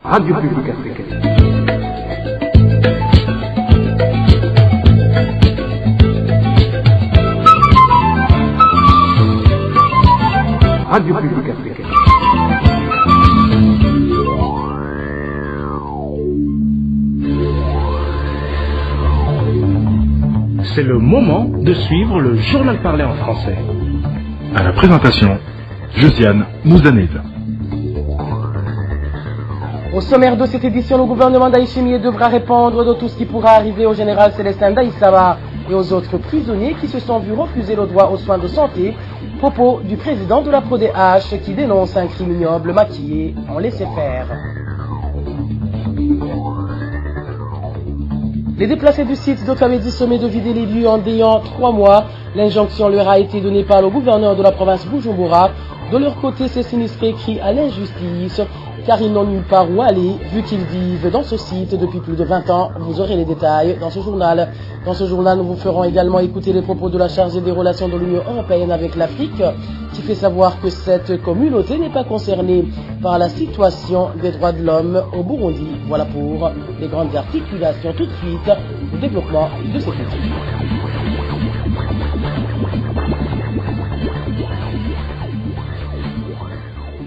Radio Publique Africaine. Radio Publique Africaine. C'est le moment de suivre le journal parlé en français. À la présentation, Josiane Mouzaneza. Au sommaire de cette édition, le gouvernement d'Aïchimié devra répondre de tout ce qui pourra arriver au général Célestin Daïssaba et aux autres prisonniers qui se sont vus refuser le droit aux soins de santé. Propos du président de la PRODH qui dénonce un crime ignoble maquillé en laisser-faire. Les déplacés du site d'Okamedi sommet de vider les lieux en déant 3 mois. L'injonction leur a été donnée par le gouverneur de la province Bujumbura. De leur côté, ces sinistrés crient à l'injustice car ils n'ont nulle part où aller vu qu'ils vivent dans ce site depuis plus de 20 ans. Vous aurez les détails dans ce journal. Dans ce journal, nous vous ferons également écouter les propos de la chargée des relations de l'Union européenne avec l'Afrique qui fait savoir que cette communauté n'est pas concernée par la situation des droits de l'homme au Burundi. Voilà pour les grandes articulations. Tout de suite, le développement de cette étude.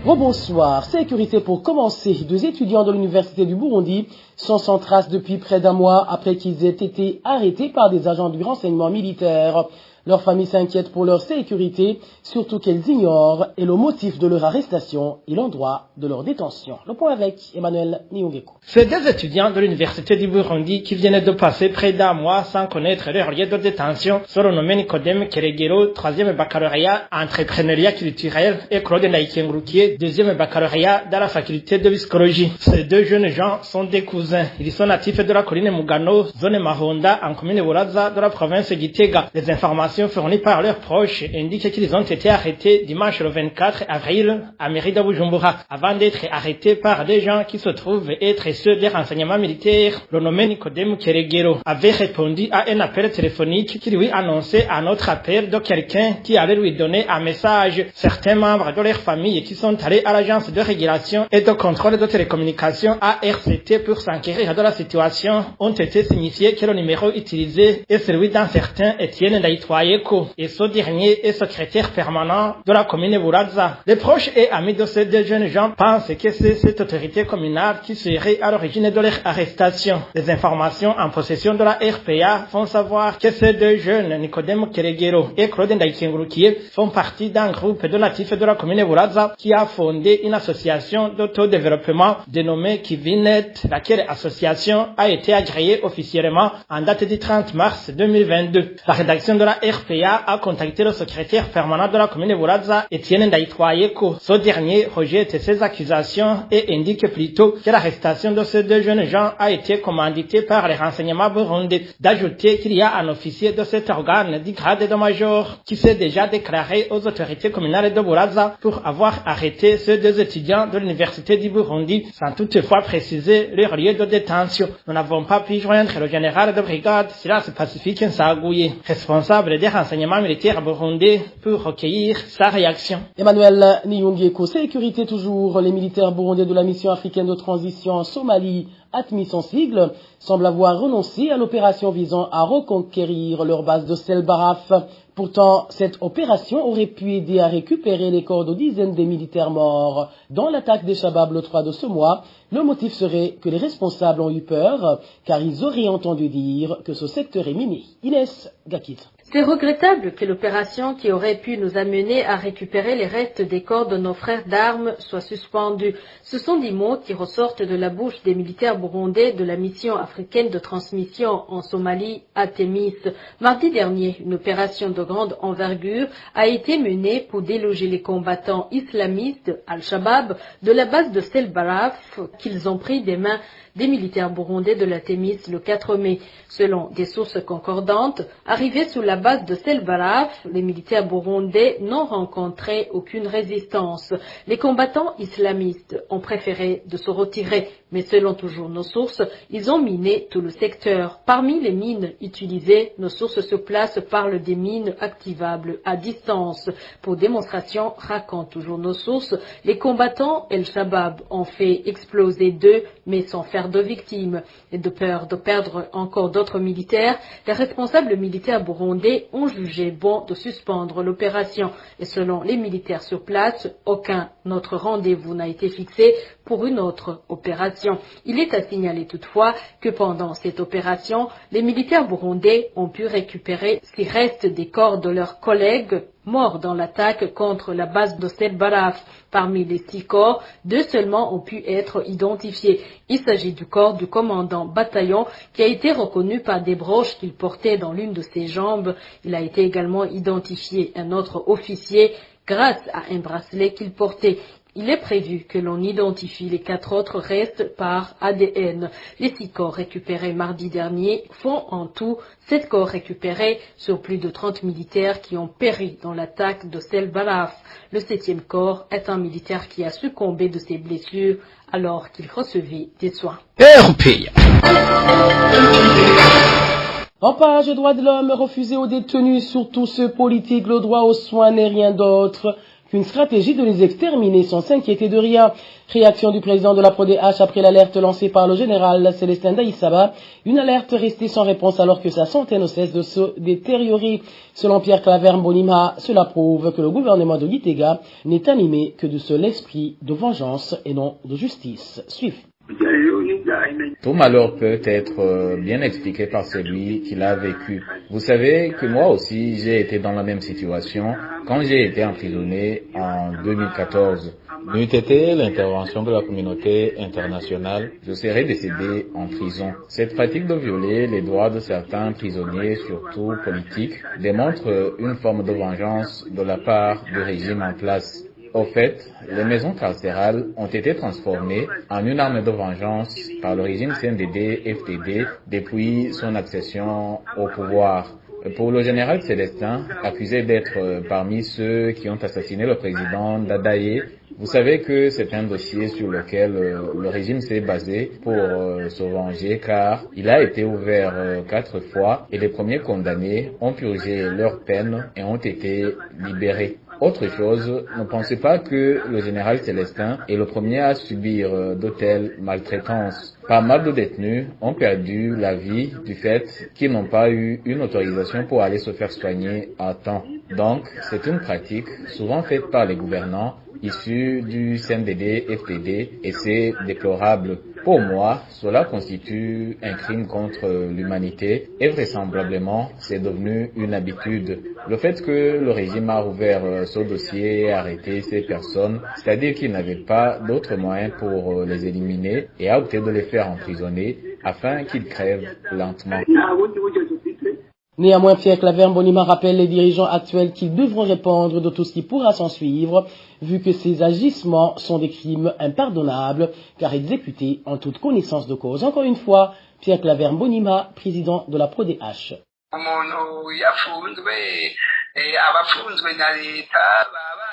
Bonsoir. Sécurité pour commencer. 2 étudiants de l'université du Burundi sont sans trace depuis près d'un mois après qu'ils aient été arrêtés par des agents du renseignement militaire. Leurs familles s'inquiètent pour leur sécurité, surtout qu'elles ignorent et le motif de leur arrestation et l'endroit de leur détention. Le point avec Emmanuel Niongeko. Ces 2 étudiants de l'université du Burundi qui viennent de passer près d'un mois sans connaître leur lieu de détention sont renommés Nicodème Keregero, 3e baccalauréat entrepreneuriat culturel, et Claude Ndaïkengurukié, 2e baccalauréat dans la faculté de psychologie. Ces 2 jeunes gens sont des cousins. Ils sont natifs de la colline Mugano, zone Mahonda, en commune Buraza, de la province Gitega. Les informations fournies par leurs proches indiquent qu'ils ont été arrêtés dimanche le 24 avril à mairie de Bujumbura, avant d'être arrêtés par des gens qui se trouvent être ceux des renseignements militaires. Le nommé Nicodème Keregero avait répondu à un appel téléphonique qui lui annonçait un autre appel de quelqu'un qui allait lui donner un message. Certains membres de leur famille qui sont allés à l'agence de régulation et de contrôle de télécommunications ARCT pour s'enquérir de la situation ont été signifiés que le numéro utilisé est celui d'un certain Étienne Ndaïtwaye et ce dernier est secrétaire permanent de la commune Buraza. Les proches et amis de ces 2 jeunes gens pensent que c'est cette autorité communale qui serait à l'origine de leur arrestation. Les informations en possession de la RPA font savoir que ces 2 jeunes, Nicodème Keregero et Claude Ndaïkengurukié, font partie d'un groupe de natifs de la commune Buraza qui a fondé une association d'autodéveloppement dénommée Kivinet, laquelle association a été agréée officiellement en date du 30 mars 2022. La rédaction de la RPA a contacté le secrétaire permanent de la commune Buraza, Étienne Ndaïtwayeko. Ce dernier rejette ces accusations et indique plutôt que l'arrestation de ces 2 jeunes gens a été commanditée par les renseignements burundais. D'ajouter qu'il y a un officier de cet organe du grade de major qui s'est déjà déclaré aux autorités communales de Buraza pour avoir arrêté ces 2 étudiants de l'université du Burundi sans toutefois préciser leur lieu de détention. Nous n'avons pas pu joindre le général de brigade Silas Pacifique Nsagouye, responsable des renseignements militaires burundais, pour recueillir sa réaction. Emmanuel Niongeko. Sécurité toujours. Les militaires burundais de la mission africaine de transition en Somalie, ATMI son sigle, semblent avoir renoncé à l'opération visant à reconquérir leur base de Selbaraf. Pourtant, cette opération aurait pu aider à récupérer les corps de dizaines de militaires morts dans l'attaque des Shabab le 3 de ce mois. Le motif serait que les responsables ont eu peur, car ils auraient entendu dire que ce secteur est miné. Inès Gakit. C'est regrettable que l'opération qui aurait pu nous amener à récupérer les restes des corps de nos frères d'armes soit suspendue. Ce sont des mots qui ressortent de la bouche des militaires burundais de la mission africaine de transmission en Somalie, ATMIS. Mardi dernier, une opération de grande envergure a été menée pour déloger les combattants islamistes Al-Shabaab de la base de Selbaraf qu'ils ont pris des mains des militaires burundais de l'ATMIS le 4 mai. Selon des sources concordantes, arrivés sous la base de Selbaraf, les militaires burundais n'ont rencontré aucune résistance. Les combattants islamistes ont préféré de se retirer. Mais selon toujours nos sources, ils ont miné tout le secteur. Parmi les mines utilisées, nos sources sur place parlent des mines activables à distance. Pour démonstration, racontent toujours nos sources, les combattants El-Shabaab ont fait exploser 2, mais sans faire de victimes. Et de peur de perdre encore d'autres militaires, les responsables militaires burundais ont jugé bon de suspendre l'opération. Et selon les militaires sur place, aucun autre rendez-vous n'a été fixé pour une autre opération. Il est à signaler toutefois que pendant cette opération, les militaires burundais ont pu récupérer ce qui reste des corps de leurs collègues morts dans l'attaque contre la base de Sel-Baraf. Parmi les 6 corps, 2 seulement ont pu être identifiés. Il s'agit du corps du commandant bataillon qui a été reconnu par des broches qu'il portait dans l'une de ses jambes. Il a été également identifié un autre officier grâce à un bracelet qu'il portait. Il est prévu que l'on identifie les 4 autres restes par ADN. Les 6 corps récupérés mardi dernier font en tout 7 corps récupérés sur plus de 30 militaires qui ont péri dans l'attaque de Sel-Baraf. Le 7e corps est un militaire qui a succombé de ses blessures alors qu'il recevait des soins. En page droits de l'homme, refuser aux détenus, surtout ceux politiques, le droit aux soins n'est rien d'autre qu'une stratégie de les exterminer sans s'inquiéter de rien. Réaction du président de la PRODH après l'alerte lancée par le général Célestin Daïssaba, une alerte restée sans réponse alors que sa santé ne cesse de se détériorer. Selon Pierre Claver Mbonimpa, cela prouve que le gouvernement de Gitega n'est animé que de seul esprit de vengeance et non de justice. Suivez. Tout malheur peut être bien expliqué par celui qui l'a vécu. Vous savez que moi aussi j'ai été dans la même situation quand j'ai été emprisonné en 2014. N'eût été l'intervention de la communauté internationale, je serais décédé en prison. Cette pratique de violer les droits de certains prisonniers, surtout politiques, démontre une forme de vengeance de la part du régime en place. Au fait, les maisons carcérales ont été transformées en une arme de vengeance par le régime CNDD-FDD depuis son accession au pouvoir. Pour le général Célestin, accusé d'être parmi ceux qui ont assassiné le président Dadaye, vous savez que c'est un dossier sur lequel le régime s'est basé pour se venger car il a été ouvert 4 fois et les premiers condamnés ont purgé leur peine et ont été libérés. Autre chose, ne pensez pas que le général Célestin est le premier à subir de telles maltraitances. Pas mal de détenus ont perdu la vie du fait qu'ils n'ont pas eu une autorisation pour aller se faire soigner à temps. Donc, c'est une pratique souvent faite par les gouvernants issus du CNDD-FDD et c'est déplorable. Pour moi, cela constitue un crime contre l'humanité et vraisemblablement, c'est devenu une habitude. Le fait que le régime a ouvert ce dossier et arrêté ces personnes, c'est-à-dire qu'il n'avait pas d'autres moyens pour les éliminer et a opté de les faire emprisonner afin qu'ils crèvent lentement. Néanmoins, Pierre Claver Mbonimpa rappelle les dirigeants actuels qu'ils devront répondre de tout ce qui pourra s'en suivre, vu que ces agissements sont des crimes impardonnables, car exécutés en toute connaissance de cause. Encore une fois, Pierre Claver Mbonimpa, président de la PRODH.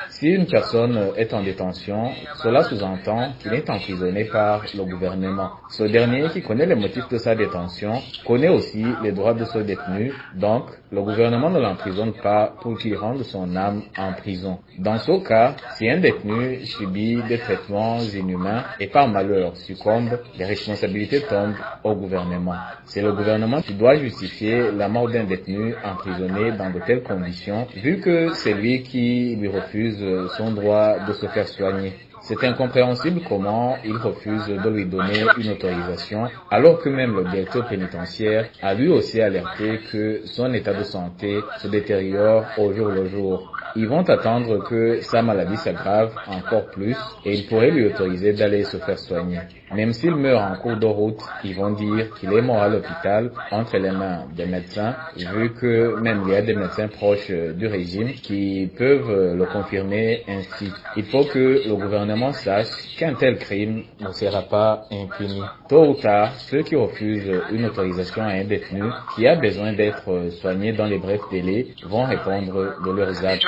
Si une personne est en détention, cela sous-entend qu'il est emprisonné par le gouvernement. Ce dernier, qui connaît les motifs de sa détention, connaît aussi les droits de ce détenu, donc le gouvernement ne l'emprisonne pas pour qu'il rende son âme en prison. Dans ce cas, si un détenu subit des traitements inhumains et par malheur succombe, les responsabilités tombent au gouvernement. C'est le gouvernement qui doit justifier la mort d'un détenu emprisonné dans de telles conditions, vu que c'est lui qui lui refuse son droit de se faire soigner. C'est incompréhensible comment il refuse de lui donner une autorisation, alors que même le directeur pénitentiaire a lui aussi alerté que son état de santé se détériore au jour le jour. Ils vont attendre que sa maladie s'aggrave encore plus et ils pourraient lui autoriser d'aller se faire soigner. Même s'il meurt en cours de route, ils vont dire qu'il est mort à l'hôpital entre les mains des médecins, vu que même il y a des médecins proches du régime qui peuvent le confirmer ainsi. Il faut que le gouvernement sache qu'un tel crime ne sera pas impuni. Tôt ou tard, ceux qui refusent une autorisation à un détenu qui a besoin d'être soigné dans les brefs délais vont répondre de leurs actes.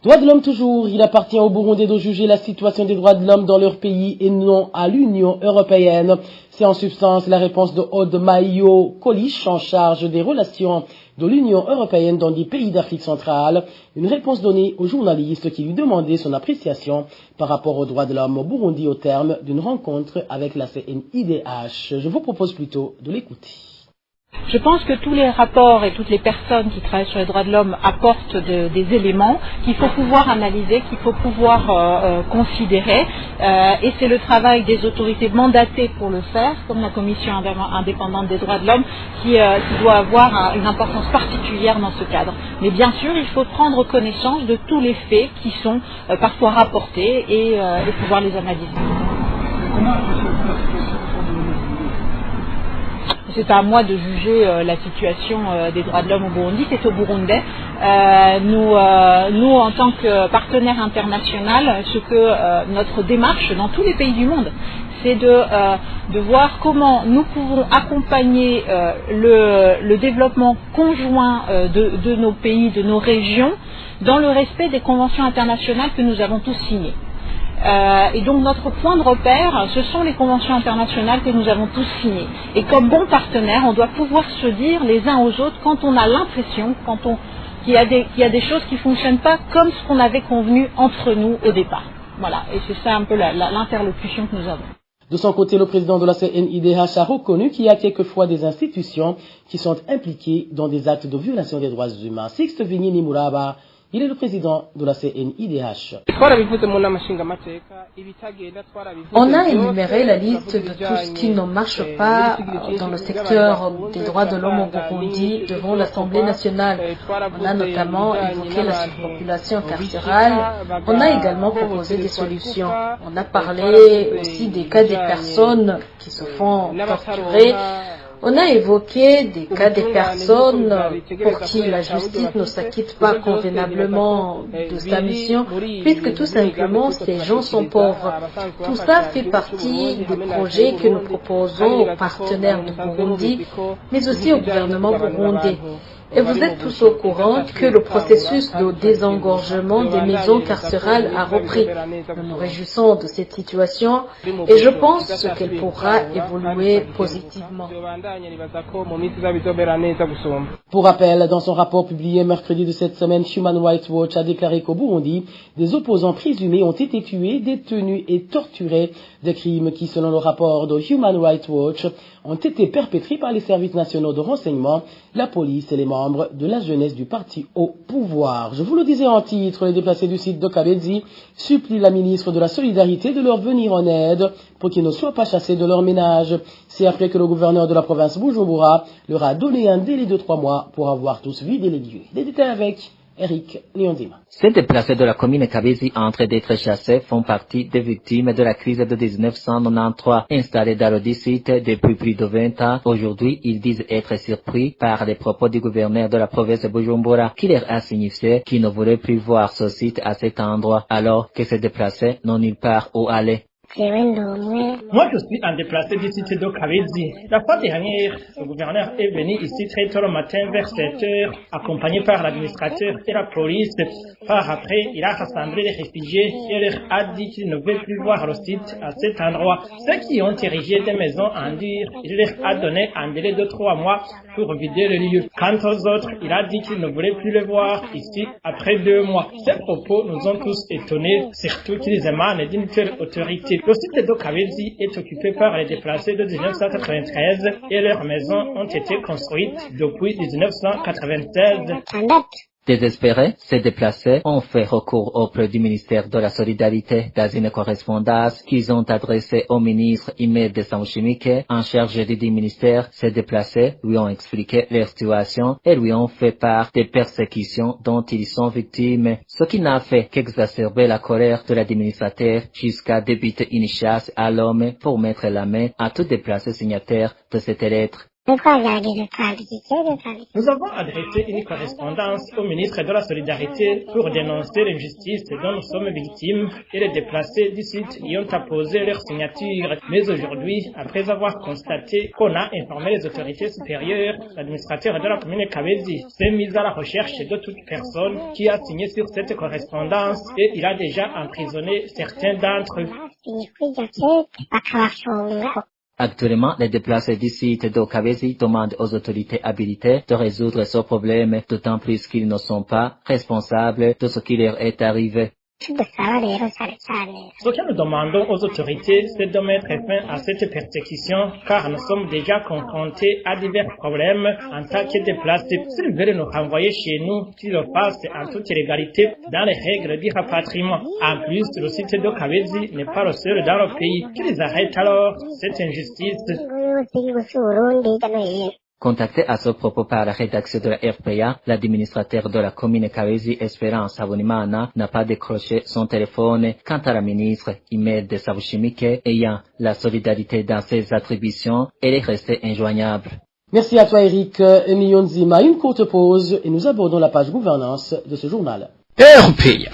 Droits de l'homme toujours, il appartient au Burundi de juger la situation des droits de l'homme dans leur pays et non à l'Union européenne. C'est en substance la réponse de Aude Maïo Kolich, en charge des relations de l'Union européenne dans des pays d'Afrique centrale. Une réponse donnée aux journalistes qui lui demandaient son appréciation par rapport aux droits de l'homme au Burundi au terme d'une rencontre avec la CNIDH. Je vous propose plutôt de l'écouter. Je pense que tous les rapports et toutes les personnes qui travaillent sur les droits de l'homme apportent des éléments qu'il faut pouvoir analyser, qu'il faut pouvoir considérer. Et c'est le travail des autorités mandatées pour le faire, comme la Commission indépendante des droits de l'homme, qui doit avoir une importance particulière dans ce cadre. Mais bien sûr, il faut prendre connaissance de tous les faits qui sont parfois rapportés et pouvoir les analyser. C'est à moi de juger la situation des droits de l'homme au Burundi, c'est au Burundais. Nous, en tant que partenaire international, ce que notre démarche dans tous les pays du monde, c'est de voir comment nous pouvons accompagner le développement conjoint de nos pays, de nos régions, dans le respect des conventions internationales que nous avons tous signées. Et donc notre point de repère, ce sont les conventions internationales que nous avons tous signées. Et comme bons partenaires, on doit pouvoir se dire les uns aux autres quand on a l'impression qu'il y a des choses qui ne fonctionnent pas comme ce qu'on avait convenu entre nous au départ. Voilà, et c'est ça un peu l'interlocution que nous avons. De son côté, le président de la CNIDH a reconnu qu'il y a quelquefois des institutions qui sont impliquées dans des actes de violation des droits humains. Sixte Vignini Muraba, il est le président de la CNIDH. On a énuméré la liste de tout ce qui ne marche pas dans le secteur des droits de l'homme au Burundi devant l'Assemblée nationale. On a notamment évoqué la surpopulation carcérale. On a également proposé des solutions. On a parlé aussi des cas des personnes qui se font torturer. On a évoqué des cas des personnes pour qui la justice ne s'acquitte pas convenablement de sa mission, puisque tout simplement ces gens sont pauvres. Tout ça fait partie des projets que nous proposons aux partenaires du Burundi, mais aussi au gouvernement burundais. Et vous êtes tous au courant que le processus de désengorgement des maisons carcérales a repris. Nous nous réjouissons de cette situation et je pense qu'elle pourra évoluer positivement. Pour rappel, dans son rapport publié mercredi de cette semaine, Human Rights Watch a déclaré qu'au Burundi, des opposants présumés ont été tués, détenus et torturés, des crimes qui, selon le rapport de Human Rights Watch, ont été perpétrés par les services nationaux de renseignement, la police et les membres de la jeunesse du parti au pouvoir. Je vous le disais en titre, les déplacés du site de Kabezi supplient la ministre de la Solidarité de leur venir en aide pour qu'ils ne soient pas chassés de leur ménage. C'est après que le gouverneur de la province Bujumbura leur a donné un délai de 3 mois pour avoir tous vidé les lieux. Les détails avec Eric Nyonzima. Ces déplacés de la commune Kabezi en train d'être chassés font partie des victimes de la crise de 1993 installés dans le site depuis plus de 20 ans. Aujourd'hui, ils disent être surpris par les propos du gouverneur de la province de Bujumbura qui leur a signifié qu'il ne voulait plus voir ce site à cet endroit alors que ces déplacés n'ont nulle part où aller. Moi, je suis un déplacé du site de Kabezi. La fois dernière, le gouverneur est venu ici très tôt le matin vers 7 heures, accompagné par l'administrateur et la police. Par après, il a rassemblé les réfugiés et leur a dit qu'il ne veut plus voir le site à cet endroit. Ceux qui ont érigé des maisons en dur, il leur a donné un délai de 3 mois pour vider le lieu. Quant aux autres, il a dit qu'il ne voulait plus les voir ici après 2 mois. Ces propos nous ont tous étonnés, surtout qu'ils émanent d'une telle autorité. Le site de Kabezi est occupé par les déplacés de 1993 et leurs maisons ont été construites depuis 1996. Désespérés, ces déplacés ont fait recours auprès du ministère de la Solidarité dans une correspondance qu'ils ont adressée au ministre Imed Samchimike en charge du ministère. Ces déplacés lui ont expliqué leur situation et lui ont fait part des persécutions dont ils sont victimes, ce qui n'a fait qu'exacerber la colère de l'administrateur jusqu'à débuter une chasse à l'homme pour mettre la main à tout déplacé signataire de cette lettre. Nous avons adressé une correspondance au ministre de la Solidarité pour dénoncer l'injustice dont nous sommes victimes et les déplacés du site y ont apposé leur signature. Mais aujourd'hui, après avoir constaté qu'on a informé les autorités supérieures, l'administrateur de la commune Kabezi s'est mis à la recherche de toute personne qui a signé sur cette correspondance et il a déjà emprisonné certains d'entre eux. Actuellement, les déplacés du site de Kabezi demandent aux autorités habilitées de résoudre ce problème, d'autant plus qu'ils ne sont pas responsables de ce qui leur est arrivé. Ce que nous demandons aux autorités, c'est de mettre fin à cette persécution, car nous sommes déjà confrontés à divers problèmes en tant que déplacés. S'ils veulent nous renvoyer chez nous, qu'ils le fassent en toute légalité dans les règles du rapatriement. En plus, le site de Kabezi n'est pas le seul dans le pays. Qu'ils arrêtent alors cette injustice. Contacté à ce propos par la rédaction de la RPA, l'administrateur de la commune Kabezi, Espérance Savonimana, n'a pas décroché son téléphone. Quant à la ministre Imed Sabushimike, ayant la solidarité dans ses attributions, elle est restée injoignable. Merci à toi Eric Niyonzima. Une courte pause et nous abordons la page gouvernance de ce journal. RPA.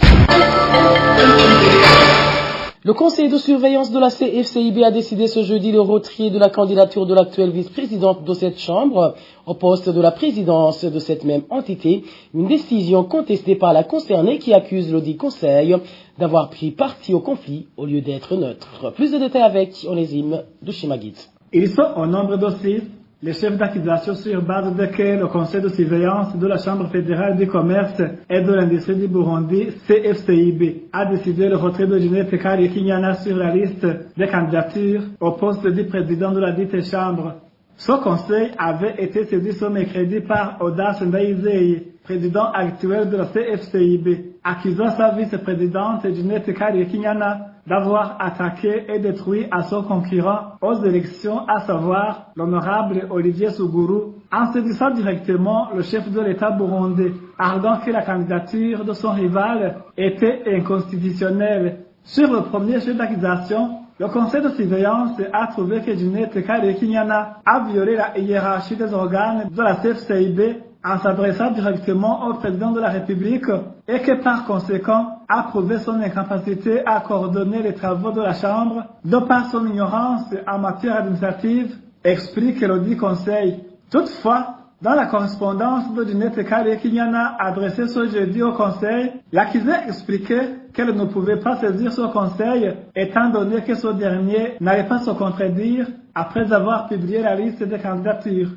Le conseil de surveillance de la CFCIB a décidé ce jeudi le retrait de la candidature de l'actuelle vice-présidente de cette chambre au poste de la présidence de cette même entité, une décision contestée par la concernée qui accuse le dit conseil d'avoir pris parti au conflit au lieu d'être neutre. Plus de détails avec Onésime de Shimagit. Ils sont au nombre d'aussi les chefs d'accusation sur base desquels le conseil de surveillance de la Chambre fédérale du commerce et de l'industrie du Burundi, CFCIB, a décidé le retrait de Ginette Karikinyana sur la liste des candidatures au poste du président de la dite chambre. Ce conseil avait été saisi ce mercredi par Audace Ndaizeye, président actuel de la CFCIB, accusant sa vice-présidente Ginette Karikinyana d'avoir attaqué et détruit à son concurrent aux élections, à savoir l'honorable Olivier Sougourou, en saisissant directement le chef de l'État burundais, arguant que la candidature de son rival était inconstitutionnelle. Sur le premier chef d'accusation, le conseil de surveillance a trouvé que Ginette Karikinyana a violé la hiérarchie des organes de la CFCIB en s'adressant directement au président de la République et que par conséquent a prouvé son incapacité à coordonner les travaux de la Chambre de par son ignorance en matière administrative, explique le dit conseil. Toutefois, dans la correspondance de Ginette Karikinyana adressée ce jeudi au conseil, l'accusé expliquait qu'elle ne pouvait pas saisir ce conseil étant donné que ce dernier n'allait pas se contredire après avoir publié la liste des candidatures.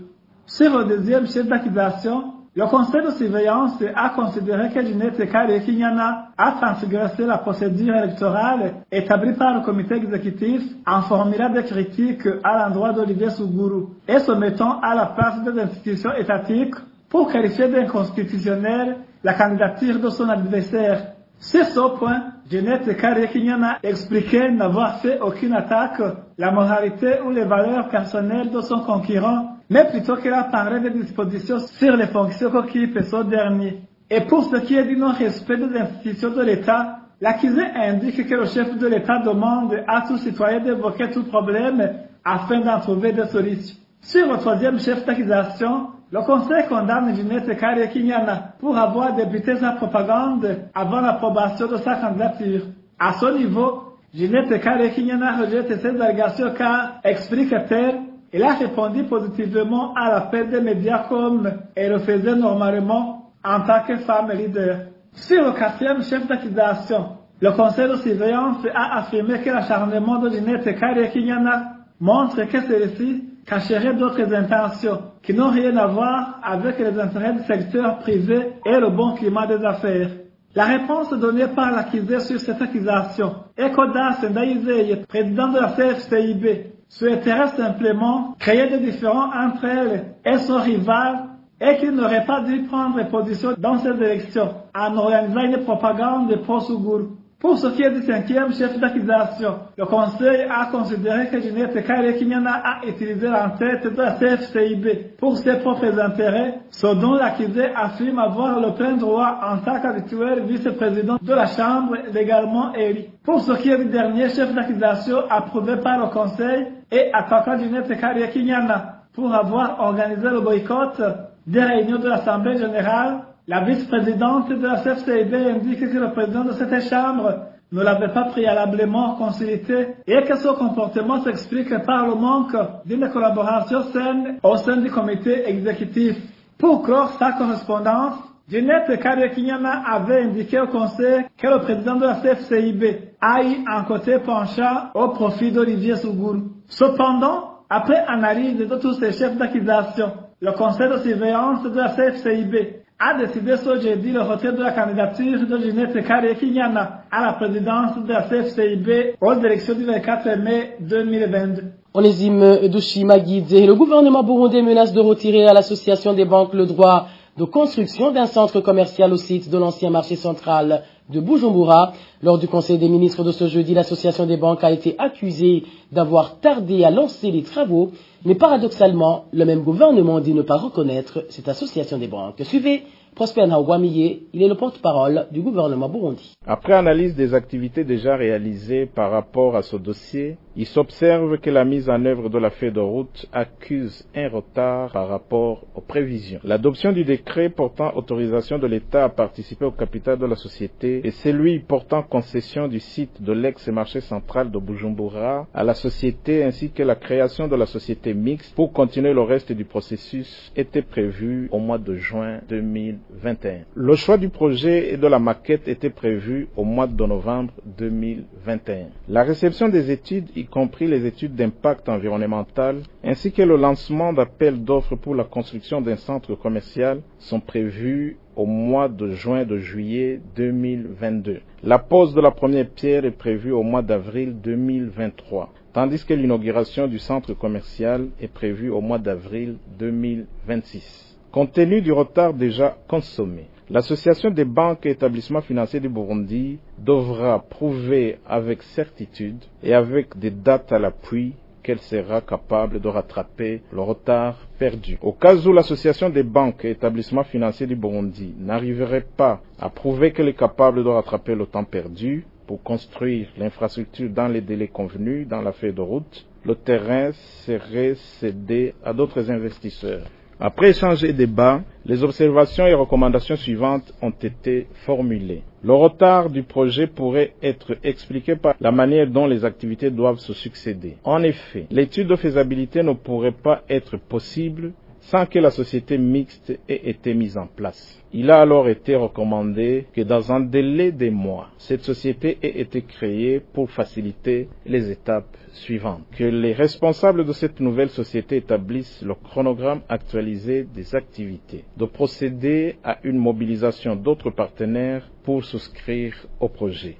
Sur le deuxième chef d'accusation, le conseil de surveillance a considéré que Ginette Karikinyana a transgressé la procédure électorale établie par le comité exécutif en formulant des critiques à l'endroit d'Olivier Sougourou et se mettant à la place des institutions étatiques pour qualifier d'inconstitutionnelle la candidature de son adversaire. Sur ce point, Ginette Karikinyana expliquait n'avoir fait aucune attaque, la moralité ou les valeurs personnelles de son concurrent, mais plutôt qu'elle a parlé des dispositions sur les fonctions qu'occupe ce dernier. Et pour ce qui est du non-respect des institutions de l'État, l'accusé indique que le chef de l'État demande à tout citoyen d'évoquer tout problème afin d'en trouver des solutions. Sur le troisième chef d'accusation, le conseil condamne Ginette Karikinyana pour avoir débuté sa propagande avant l'approbation de sa candidature. À ce niveau, Ginette Karikinyana rejette ces allégations car, explique-t-elle, elle a répondu positivement à l'appel des médias comme elle le faisait normalement en tant que femme leader. Sur le quatrième chef d'accusation, le conseil de surveillance a affirmé que l'acharnement de Ginette Karikinyana montre que celle-ci cacherait d'autres intentions qui n'ont rien à voir avec les intérêts du secteur privé et le bon climat des affaires. La réponse donnée par l'accusé sur cette accusation est qu'Audace Ndaizeye, président de la CFCIB, souhaiterait simplement créer des différends entre elle et son rival et qu'il n'aurait pas dû prendre position dans ces élections en organisant une propagande pro Sougourou. Pour ce qui est du cinquième chef d'accusation, le conseil a considéré que Ginette Karikinyana a utilisé l'entête de la CFCIB pour ses propres intérêts, ce dont l'accusé affirme avoir le plein droit en tant qu'habituel vice-président de la Chambre légalement élu. Pour ce qui est du dernier chef d'accusation approuvé par le conseil et attaquant Ginette Karikinyana pour avoir organisé le boycott des réunions de l'Assemblée générale. La vice-présidente de la CFCIB indique que le président de cette chambre ne l'avait pas préalablement consulté et que son comportement s'explique par le manque d'une collaboration saine au sein du comité exécutif. Pour clore sa correspondance, Ginette Karekinyana avait indiqué au conseil que le président de la CFCIB a eu un côté penchant au profit d'Olivier Sougourou. Cependant, après analyse de tous ces chefs d'accusation, le conseil de surveillance de la CFCIB a décidé ce jeudi le retrait de la candidature de Ginette Karekinyana à la présidence de la CFCIB aux élections du 24 mai 2022. Onésime Dushima Guidé, le gouvernement burundais menace de retirer à l'association des banques le droit de construction d'un centre commercial au site de l'ancien marché central de Bujumbura. Lors du Conseil des ministres de ce jeudi, l'association des banques a été accusée d'avoir tardé à lancer les travaux, mais paradoxalement, le même gouvernement dit ne pas reconnaître cette association des banques. Suivez Prosper Naouguamiye, il est le porte-parole du gouvernement burundi. Après analyse des activités déjà réalisées par rapport à ce dossier, il s'observe que la mise en œuvre de la feuille de route accuse un retard par rapport aux prévisions. L'adoption du décret portant autorisation de l'État à participer au capital de la société et celui portant concession du site de l'ex-marché central de Bujumbura à la société ainsi que la création de la société mixte pour continuer le reste du processus était prévu au mois de juin 2021. Le choix du projet et de la maquette était prévu au mois de novembre 2021. La réception des études, y compris les études d'impact environnemental, ainsi que le lancement d'appels d'offres pour la construction d'un centre commercial sont prévus au mois de juillet 2022. La pose de la première pierre est prévue au mois d'avril 2023, tandis que l'inauguration du centre commercial est prévue au mois d'avril 2026. Compte tenu du retard déjà consommé, l'Association des banques et établissements financiers du Burundi devra prouver avec certitude et avec des dates à l'appui qu'elle sera capable de rattraper le retard perdu. Au cas où l'Association des banques et établissements financiers du Burundi n'arriverait pas à prouver qu'elle est capable de rattraper le temps perdu pour construire l'infrastructure dans les délais convenus dans la feuille de route, le terrain serait cédé à d'autres investisseurs. Après échange et débat, les observations et recommandations suivantes ont été formulées. Le retard du projet pourrait être expliqué par la manière dont les activités doivent se succéder. En effet, l'étude de faisabilité ne pourrait pas être possible sans que la société mixte ait été mise en place. Il a alors été recommandé que dans un délai de mois, cette société ait été créée pour faciliter les étapes suivantes. Que les responsables de cette nouvelle société établissent le chronogramme actualisé des activités. De procéder à une mobilisation d'autres partenaires pour souscrire au projet.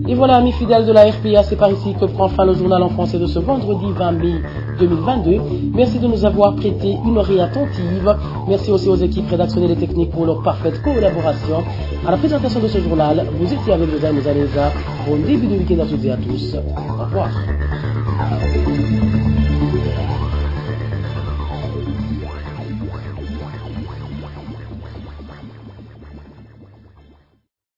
Et voilà, amis fidèles de la RPA, c'est par ici que prend fin le journal en français de ce vendredi 20 mai 2022. Merci de nous avoir prêté une oreille attentive. Merci aussi aux équipes rédactionnelles et techniques pour leur parfaite collaboration. À la présentation de ce journal, vous étiez avec José Mouzaneza. Bon début de week-end à toutes et à tous. Au revoir.